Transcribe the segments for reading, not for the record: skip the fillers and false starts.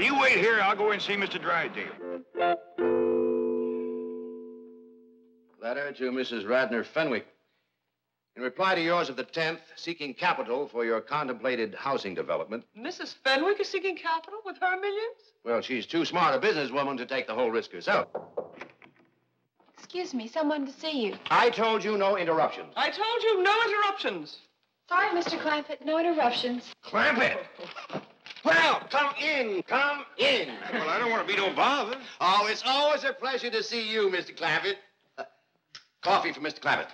You wait here. I'll go and see Mr. Drysdale. Letter to Mrs. Radner Fenwick. In reply to yours of the 10th, seeking capital for your contemplated housing development. Mrs. Fenwick is seeking capital with her millions? Well, she's too smart a businesswoman to take the whole risk herself. Excuse me, someone to see you. I told you no interruptions. I told you no interruptions. Sorry, Mr. Clampett, no interruptions. Clampett! Well, come in, come in. Well, I don't want to be no bother. Oh, it's always a pleasure to see you, Mr. Clampett. Coffee for Mr. Clampett.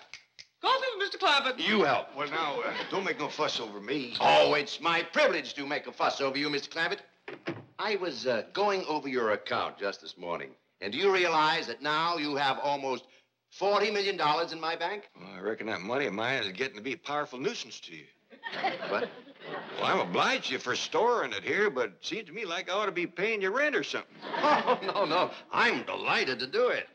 Coffee for Mr. Clampett. You help. Well, now, don't make no fuss over me. Oh, it's my privilege to make a fuss over you, Mr. Clampett. I was going over your account just this morning. And do you realize that now you have almost $40 million in my bank? Well, I reckon that money of mine is getting to be a powerful nuisance to you. What? Well, I'm obliged to you for storing it here, but it seems to me like I ought to be paying you rent or something. Oh, no. I'm delighted to do it.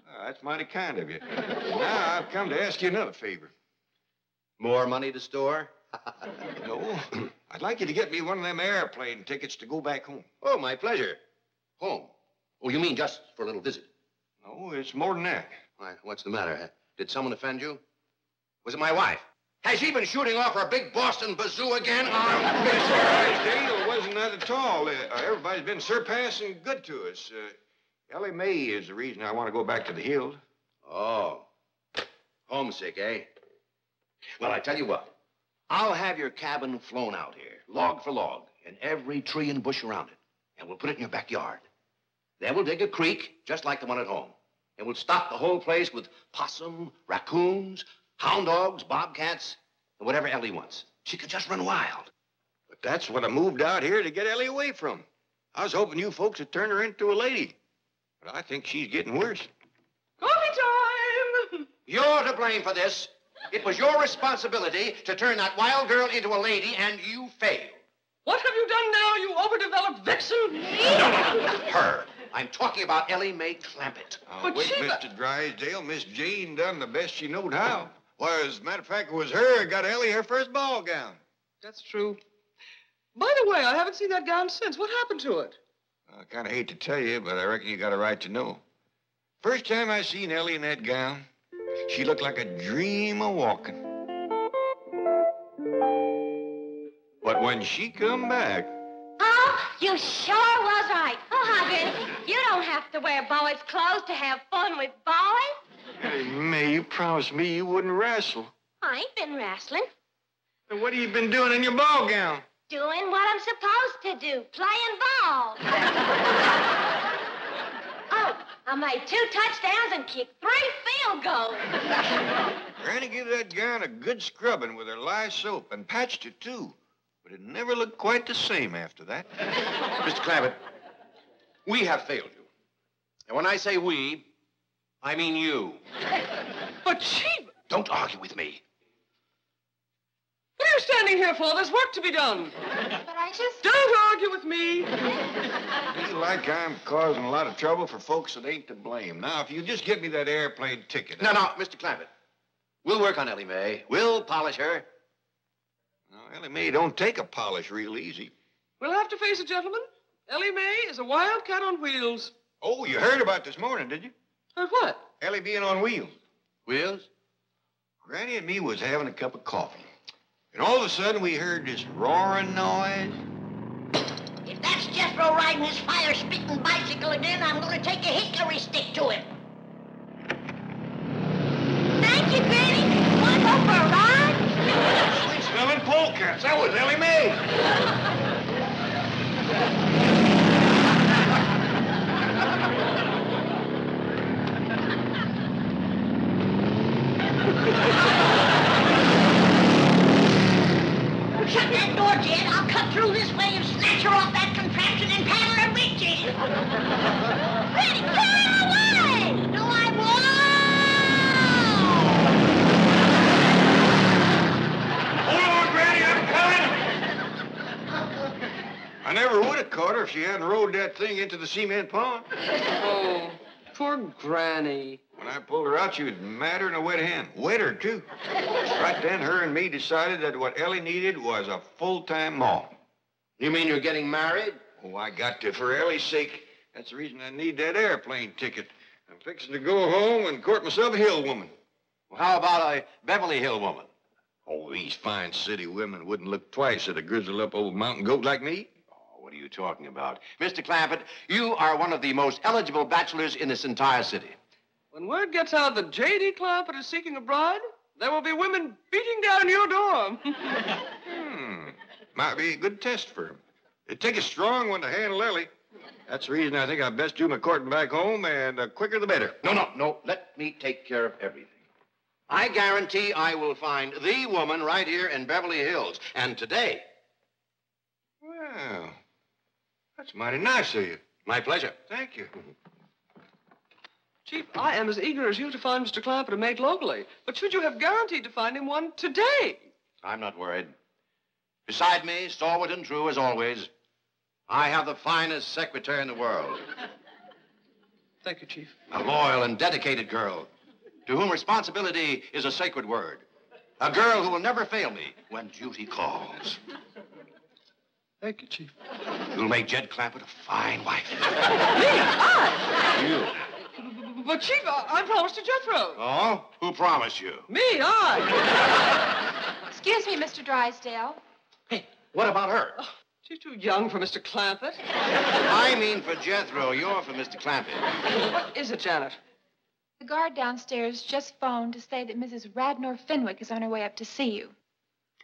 Oh, that's mighty kind of you. Now, I've come to ask you another favor. More money to store? No. I'd like you to get me one of them airplane tickets to go back home. Oh, my pleasure. Home? Oh, you mean just for a little visit? No, it's more than that. Why, what's the matter? Did someone offend you? Was it my wife? Has she been shooting off her big Boston bazoo again? Mr. Drysdale, it wasn't that at all. Everybody's been surpassing good to us. Elly May is the reason I want to go back to the hills. Oh. Homesick, eh? Well, I tell you what. I'll have your cabin flown out here, log for log, and every tree and bush around it. And we'll put it in your backyard. Then we'll dig a creek, just like the one at home. And we'll stock the whole place with possum, raccoons, hound dogs, bobcats, and whatever Ellie wants. She could just run wild. But that's what I moved out here to get Ellie away from. I was hoping you folks would turn her into a lady. But I think she's getting worse. Coffee time! You're to blame for this. It was your responsibility to turn that wild girl into a lady, and you failed. What have you done now, you overdeveloped vixen? No, her. I'm talking about Elly May Clampett. Oh, But wait, she- Mr. Drysdale. Miss Jane done the best she knowed how. Why, as a matter of fact, it was her who got Ellie her first ball gown. That's true. By the way, I haven't seen that gown since. What happened to it? I kind of hate to tell you, but I reckon you got a right to know. First time I seen Ellie in that gown, she looked like a dream of walking. But when she come back... Oh, you sure was right. Oh, Huggins, you don't have to wear boys' clothes to have fun with boys. Hey, May, you promised me you wouldn't wrestle. I ain't been wrestling. Then what have you been doing in your ball gown? Doing what I'm supposed to do, playing ball. Oh, I made 2 touchdowns and kicked 3 field goals. Granny gave that gown a good scrubbing with her lye soap and patched it, too. But it never looked quite the same after that. Mr. Clampett, we have failed you. And when I say we, I mean you. But she... Don't argue with me. What are you standing here for? There's work to be done. But I just... Don't argue with me. Feel like I'm causing a lot of trouble for folks that ain't to blame. Now, if you just give me that airplane ticket... No, Mr. Clampett. We'll work on Elly May. We'll polish her. No, Elly May don't take a polish real easy. We'll have to face it, gentlemen. Elly May is a wildcat on wheels. Oh, you heard about this morning, did you? Heard what? Ellie being on wheels. Wheels? Granny and me was having a cup of coffee. And all of a sudden, we heard this roaring noise. If that's Jethro riding his fire-spitting bicycle again, I'm going to take a hickory stick to him. Thank you, Granny. Want to go for a ride? Sweet-smelling polecats. That was Elly May. Shut that door, Jed. I'll cut through this way and snatch her off that contraption and paddle her bitches. Ready, carry her away! No, I won't! Hold on, Granny, I'm coming. I never would have caught her if she hadn't rode that thing into the cement pond. Oh, poor Granny. When I pulled her out, she was madder than a wet hen. Wetter, too. Right then, her and me decided that what Ellie needed was a full-time mom. You mean you're getting married? Oh, I got to, for Ellie's sake. That's the reason I need that airplane ticket. I'm fixing to go home and court myself a hill woman. Well, how about a Beverly Hill woman? Oh, these fine city women wouldn't look twice at a grizzled up old mountain goat like me. Oh, what are you talking about? Mr. Clampett, you are one of the most eligible bachelors in this entire city. When word gets out that J.D. Clampett is seeking a bride, there will be women beating down your door. Might be a good test for him. It'd take a strong one to handle Ellie. That's the reason I think I'd best do my courting back home, and the quicker the better. No. Let me take care of everything. I guarantee I will find the woman right here in Beverly Hills. And today. Well, that's mighty nice of you. My pleasure. Thank you. Chief, I am as eager as you to find Mr. Clampett a mate locally. But should you have guaranteed to find him one today? I'm not worried. Beside me, stalwart and true as always, I have the finest secretary in the world. Thank you, Chief. A loyal and dedicated girl to whom responsibility is a sacred word. A girl who will never fail me when duty calls. Thank you, Chief. You'll make Jed Clampett a fine wife. Me? I? You. But, Chief, I promised to Jethro. Oh? Who promised you? Me? I? Excuse me, Mr. Drysdale. Hey, what about her? Oh, she's too young for Mr. Clampett. I mean for Jethro. You're for Mr. Clampett. What is it, Janet? The guard downstairs just phoned to say that Mrs. Radnor Fenwick is on her way up to see you.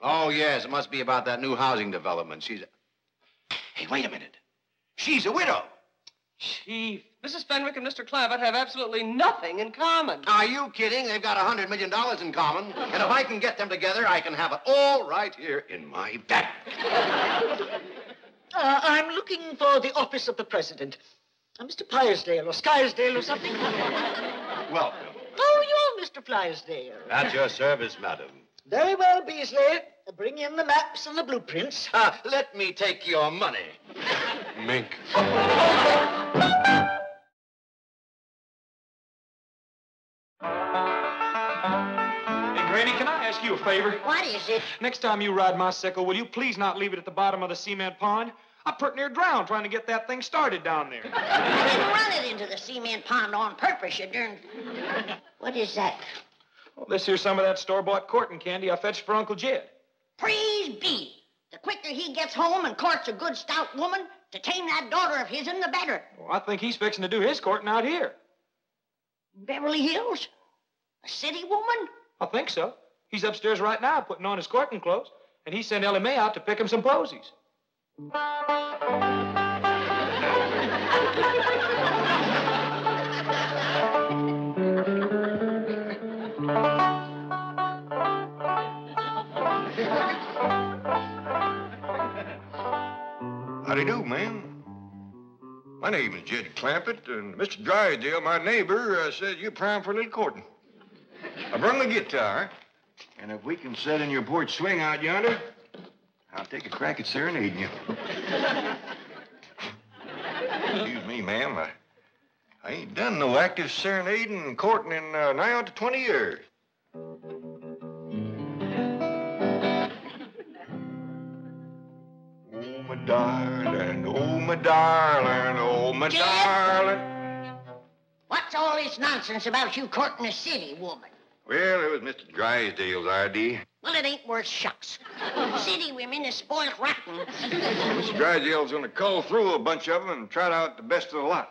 Oh, yes. It must be about that new housing development. Hey, wait a minute. She's a widow. Chief, Mrs. Fenwick and Mr. Clampett have absolutely nothing in common. Are you kidding? They've got $100 million in common. And if I can get them together, I can have it all right here in my bank. I'm looking for the office of the president. Mr. Plysdale or Skyrsdale or something. Welcome. Oh, you're Mr. Plysdale. At your service, madam. Very well, Beasley. Bring in the maps and the blueprints. Let me take your money. Mink. Granny, can I ask you a favor? What is it? Next time you ride my sickle, will you please not leave it at the bottom of the cement pond? I pretty near drowned trying to get that thing started down there. You didn't run it into the cement pond on purpose, you darn... What is that? Well, this here's some of that store-bought courting candy I fetched for Uncle Jed. Praise be. The quicker he gets home and courts a good, stout woman to tame that daughter of his, the better. Well, I think he's fixing to do his courting out here. Beverly Hills? A city woman? I think so. He's upstairs right now putting on his courting clothes, and he sent Elly May out to pick him some posies. Howdy do, ma'am. My name is Jed Clampett, and Mr. Drysdale, my neighbor, says you're prime for a little courting. I brung the guitar, and if we can set in your porch swing out yonder, I'll take a crack at serenading you. Excuse me, ma'am. I ain't done no active serenading and courting in nigh on to 20 years. Oh, my darling, oh, my darling, oh, my Jed? darling. What's all this nonsense about you courting a city woman? Well, it was Mr. Drysdale's idea. Well, it ain't worth shucks. City women is spoiled rotten. Mr. Drysdale's going to cull through a bunch of them and trot out the best of the lot.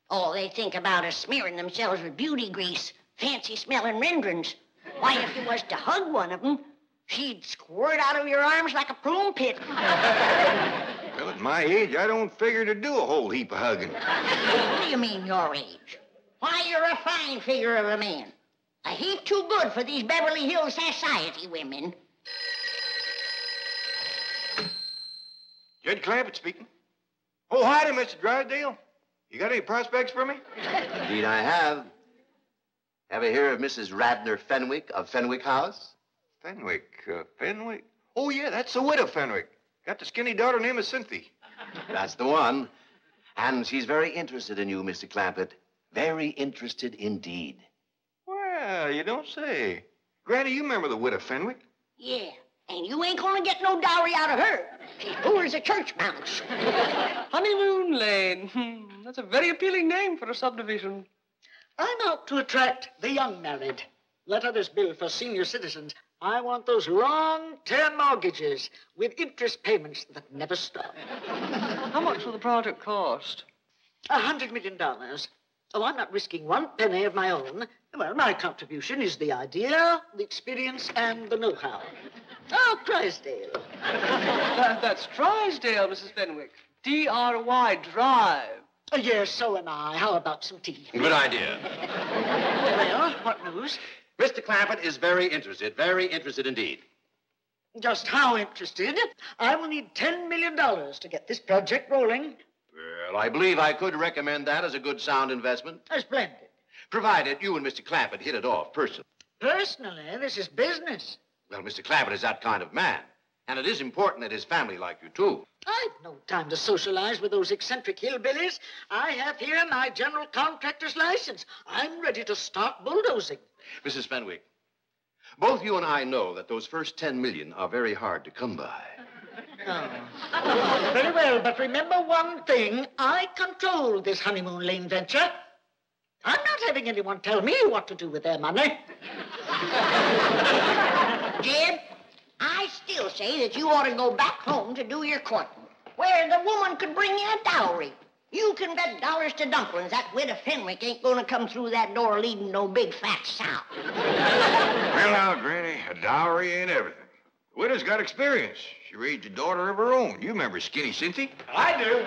All they think about is smearing themselves with beauty grease, fancy-smelling renderings. Why, if you was to hug one of them, she'd squirt out of your arms like a prune pit. Well, at my age, I don't figure to do a whole heap of hugging. What do you mean, your age? Why, you're a fine figure of a man. A heap too good for these Beverly Hills society women. Jed Clampett speaking. Oh, howdy, Mr. Drysdale. You got any prospects for me? Indeed, I have. Ever hear of Mrs. Radnor Fenwick of Fenwick House? Fenwick, Fenwick? Oh, yeah, that's the Widow Fenwick. Got the skinny daughter named Cynthia. That's the one. And she's very interested in you, Mr. Clampett. Very interested indeed. Well, you don't say. Granny, you remember the Widow Fenwick? Yeah, And you ain't gonna get no dowry out of her. She's poor as a church mouse. Honeymoon Lane. That's a very appealing name for a subdivision. I'm out to attract the young married. Let others build for senior citizens. I want those long-term mortgages with interest payments that never stop. How much will the project cost? $100 million. Oh, I'm not risking one penny of my own. Well, my contribution is the idea, the experience, and the know-how. Oh, Drysdale. That's Drysdale, Mrs. Fenwick. D-R-Y, Drive. Yes, so am I. How about some tea? Good idea. Well, what news? Mr. Clampett is very interested indeed. Just how interested? I will need $10 million to get this project rolling. Well, I believe I could recommend that as a good, sound investment. Splendid. Provided you and Mr. Clampett hit it off personally. Personally, this is business. Well, Mr. Clampett is that kind of man. And it is important that his family like you, too. I've no time to socialize with those eccentric hillbillies. I have here my general contractor's license. I'm ready to start bulldozing. Mrs. Fenwick, both you and I know that those first $10 million are very hard to come by. Oh. Very well, but remember one thing. I control this honeymoon lane venture. I'm not having anyone tell me what to do with their money. Jim, I still say that you ought to go back home to do your courting, where the woman could bring you a dowry. You can bet dollars to dumplings that Widow Fenwick ain't gonna come through that door leading no big fat sow. Well, now, Granny, a dowry ain't everything. The widow's got experience. She raised a daughter of her own. You remember Skinny Cynthia? I do.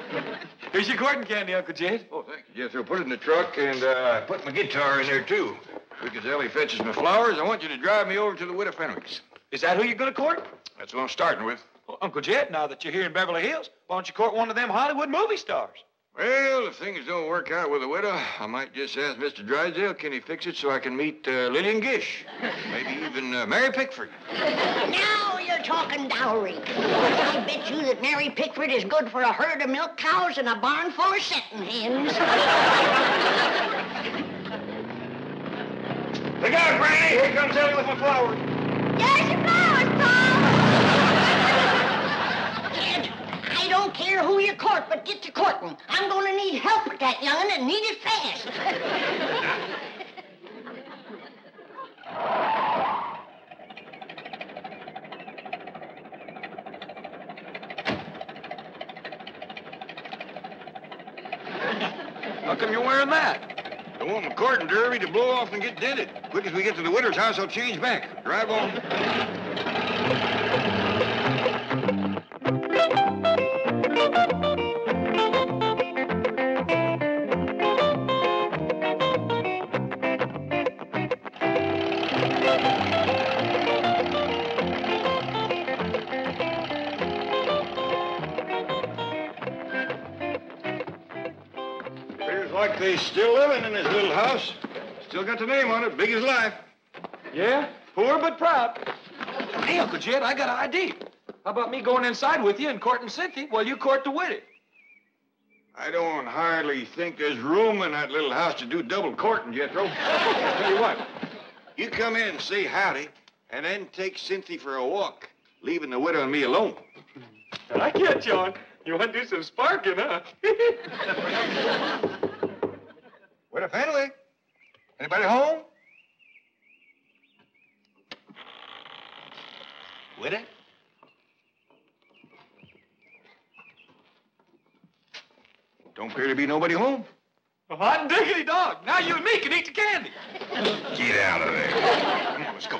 Here's your courting candy, Uncle Jed. Oh, thank you, Jethro. Put it in the truck and put my guitar in there, too. Because Ellie fetches my flowers, I want you to drive me over to the Widow Fenwick's. Is that who you're going to court? That's what I'm starting with. Well, Uncle Jed, now that you're here in Beverly Hills, why don't you court one of them Hollywood movie stars? Well, if things don't work out with the widow, I might just ask Mr. Drysdale, can he fix it so I can meet Lillian Gish? Maybe even Mary Pickford. Now you're talking dowry. I bet you that Mary Pickford is good for a herd of milk cows and a barn full of setting hens. Look out, Granny! Here comes Ellie with my flowers. There's your flowers, Paul. Kid, I don't care who you court, but get to courting. I'm going to need help with that young'un and need it fast. How come you're wearing that? I want my courting derby to blow off and get dented. Quick as we get to the widow's house, I'll change back. Drive on. Like they still living in this little house. Still got the name on it, big as life. Yeah, poor but proud. Hey, Uncle Jed, I got an idea. How about me going inside with you and courting Cynthia while you court the widow? I don't hardly think there's room in that little house to do double courting, Jethro. I'll tell you what. You come in and say howdy, and then take Cynthia for a walk, leaving the widow and me alone. I get you on. You want to do some sparking, huh? Widow Fenwick? Anybody home? Widow? Don't appear to be nobody home. Well, hot diggity dog. Now you and me can eat the candy. Get out of there. Come on, let's go.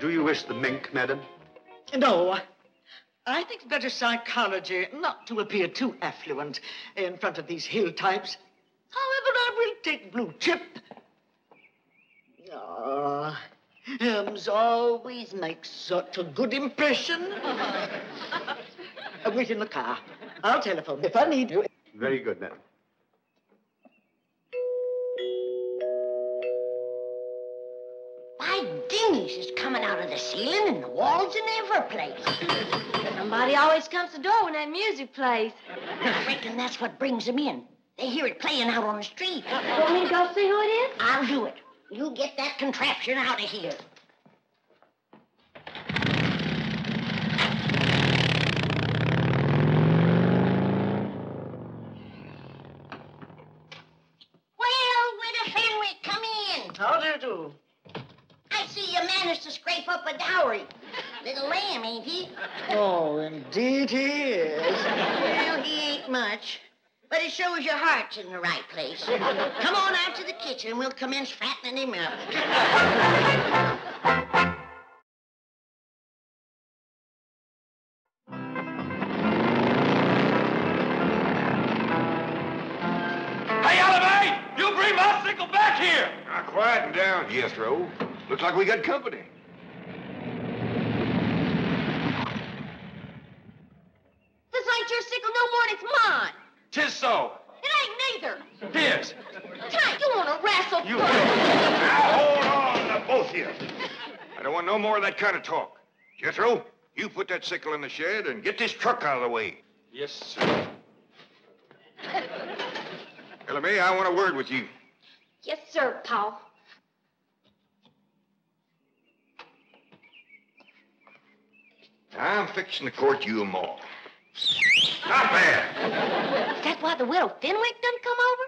Do you wish the mink, madam? No. I think it's better psychology not to appear too affluent in front of these hill types. However, I will take blue chip. Ah, Helms always makes such a good impression. Wait in the car. I'll telephone if I need you. Very good, madam. By My dingies is coming out of the ceiling and the walls and every place. Somebody always comes to the door when that music plays. I reckon that's what brings them in. They hear it playing out on the street. Want me to go see who it is? I'll do it. You get that contraption out of here. Well, Widow Fenwick, come in. How do you do? I see you managed to scrape up a dowry. Little lamb, ain't he? Oh, indeed he is. Well, he ain't much. But it shows your heart's in the right place. Come on out to the kitchen. We'll commence fattening him up. Hey, Elly May! You bring my sickle back here! Now, quieten down, Jethro. Looks like we got company. This ain't your sickle no more than it's mine. 'Tis so. It ain't neither. His. Ty, you want to wrestle? You Now, hold on, both of you. I don't want no more of that kind of talk. Jethro, you put that sickle in the shed and get this truck out of the way. Yes, sir. Elly May, I want a word with you. Yes, sir, Paul. I'm fixing to court you them all. Not bad. Is that why the widow Fenwick done come over?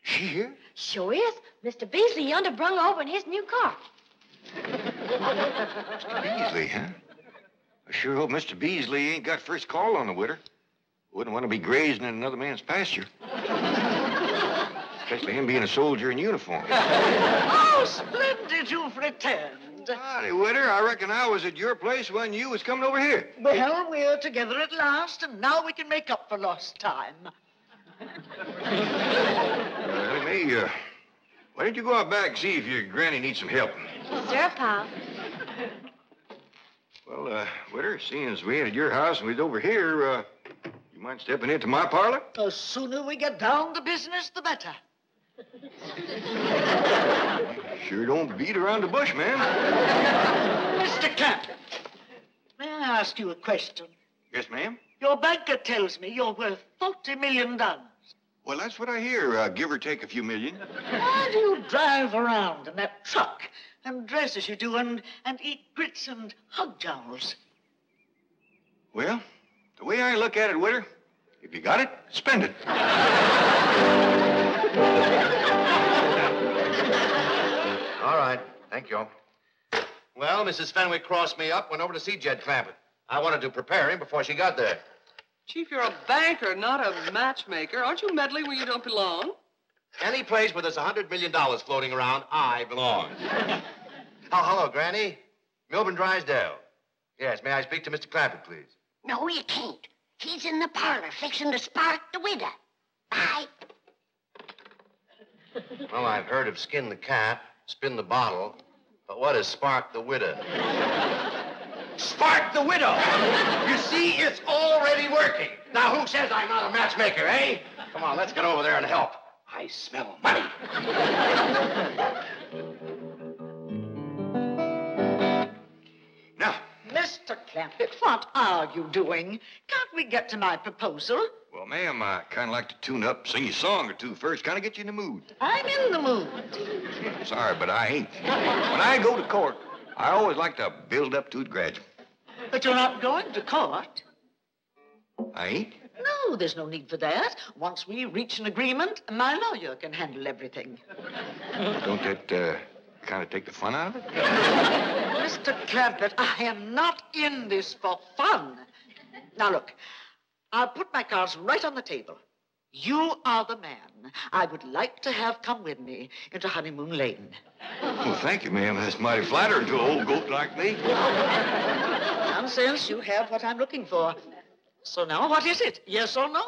She here? Sure is. Mr. Beasley yonder brung her over in his new car. Mr. Beasley, huh? I sure hope Mr. Beasley ain't got first call on the widow. Wouldn't want to be grazing in another man's pasture. Especially him being a soldier in uniform. Oh, splendid you've returned. Howdy, Widow. I reckon I was at your place when you was coming over here. Well, we're together at last, and now we can make up for lost time. Elly May, why don't you go out back and see if your granny needs some help? Yes, sir, Paul. Well, Widow, seeing as we ain't at your house and we's over here, you mind stepping into my parlor? The sooner we get down to business, the better. Sure don't beat around the bush, man. Mr. Clampett, may I ask you a question? Yes, ma'am? Your banker tells me you're worth $40 million. Well, that's what I hear, give or take a few million. Why do you drive around in that truck and dress as you do and eat grits and hog jowls? Well, the way I look at it, Widow, if you got it, spend it. All right. Thank you. Well, Mrs. Fenwick crossed me up, went over to see Jed Clampett. I wanted to prepare him before she got there. Chief, you're a banker, not a matchmaker. Aren't you meddling where you don't belong? Any place where there's $100 million floating around, I belong. Oh, hello, Granny. Milburn Drysdale. Yes, may I speak to Mr. Clampett, please? No, you can't. He's in the parlor fixing to spark the widow. Bye. Well, I've heard of skin the cat, spin the bottle, but what is spark the widow? Spark the widow! You see, it's already working. Now, who says I'm not a matchmaker, eh? Come on, let's get over there and help. I smell money. Now, Mr. Clampett, what are you doing? Can't we get to my proposal? well, ma'am, I kind of like to tune up, sing you a song or two first, kind of get you in the mood. I'm in the mood. Sorry, but I ain't. When I go to court, I always like to build up to it gradually. But you're not going to court. I ain't? No, there's no need for that. Once we reach an agreement, my lawyer can handle everything. Don't that kind of take the fun out of it? Mr. Clampett, I am not in this for fun. Now, look, I'll put my cards right on the table. You are the man I would like to have come with me into Honeymoon Lane. Well, thank you, ma'am. That's mighty flattering to an old goat like me. Nonsense, you have what I'm looking for. So now, what is it? Yes or no?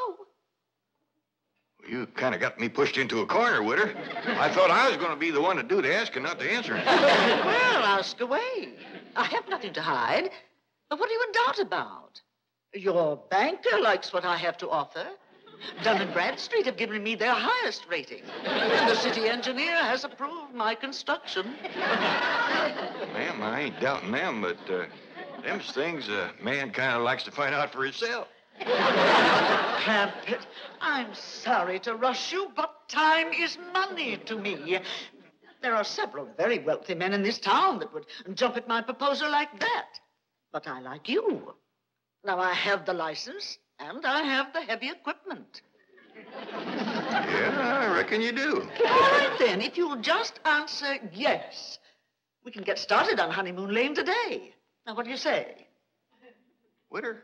Well, you kind of got me pushed into a corner, Widow. I thought I was going to be the one to do the asking, not the answering. Well, ask away. I have nothing to hide. But what are you in doubt about? Your banker likes what I have to offer. Dun & Bradstreet have given me their highest rating. And the city engineer has approved my construction. ain't doubting them, but them's things a man kind of likes to find out for himself. Clampett, I'm sorry to rush you, but time is money to me. There are several very wealthy men in this town that would jump at my proposal like that. But I like you. Now, I have the license, and I have the heavy equipment. Yeah, I reckon you do. All right, then. If you'll just answer yes, we can get started on Honeymoon Lane today. Now, what do you say? Widow,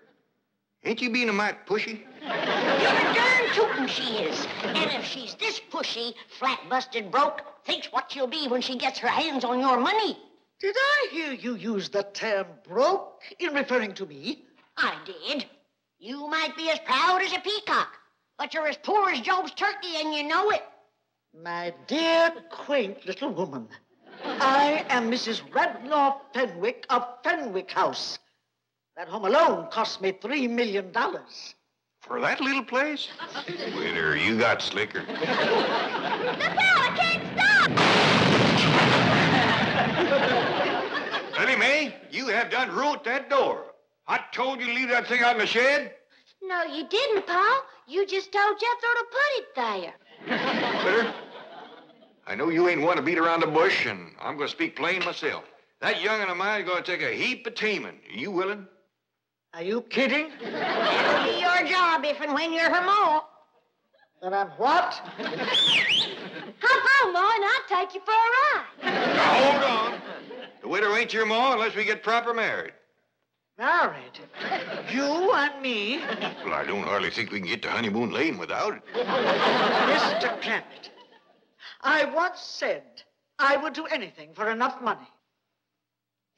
ain't you being a mite pushy? You're a darn tootin' she is. And if she's this pushy, flat-busted broke, thinks what she'll be when she gets her hands on your money. Did I hear you use the term broke in referring to me? I did. You might be as proud as a peacock, but you're as poor as Job's turkey, and you know it. My dear, quaint little woman, I am Mrs. Radnor Fenwick of Fenwick House. That home alone cost me $3 million. For that little place? Widow, you got slicker. Look out, I can't stop! Elly May, you have done ruined that door. I told you to leave that thing out in the shed. No, you didn't, Pa. You just told Jethro to put it there. Widow, I know you ain't one to beat around the bush, and I'm going to speak plain myself. That young'un of mine is going to take a heap of taming. Are you willing? Are you kidding? It'll be your job if and when you're her ma. Then I'm what? Hop on, Ma, and I'll take you for a ride. Now, hold on. The widow ain't your ma unless we get proper married. Married? You and me? Well, I don't hardly think we can get to Honeymoon Lane without it. Mr. Clampett, I once said I would do anything for enough money.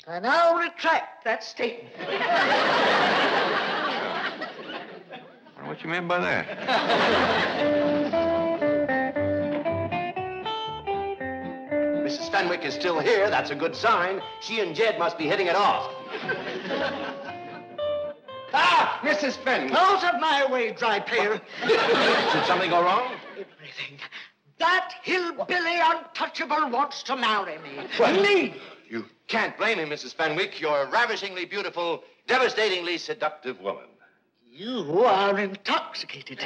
I now retract that statement. I wonder what you meant by that. Mrs. Fenwick is still here. That's a good sign. She and Jed must be hitting it off. Ah, Mrs. Fenwick. Out of my way, dry pail. Did something go wrong? Everything. That hillbilly untouchable wants to marry me. What? Me! You can't blame him, Mrs. Fenwick. You're a ravishingly beautiful, devastatingly seductive woman. You are intoxicated.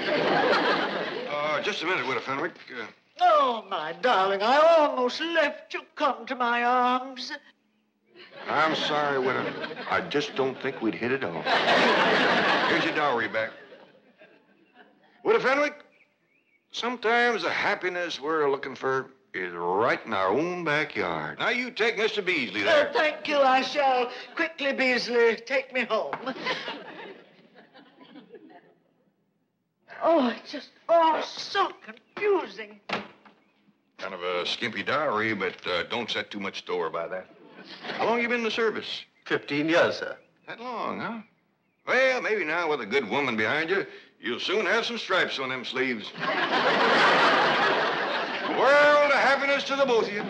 Just a minute, Widow Fenwick. Oh, my darling, I almost left you come to my arms. I'm sorry, Widow. I just don't think we'd hit it off. Here's your dowry back. Widow Fenwick, sometimes the happiness we're looking for is right in our own backyard. Now, you take Mr. Beasley there. Thank you, I shall. Quickly, Beasley, take me home. Oh, it's just all so confusing. Kind of a skimpy dowry, but don't set too much store by that. How long you been in the service? 15 years, sir. That long, huh? Well, maybe now with a good woman behind you, you'll soon have some stripes on them sleeves. World of happiness to the both of you.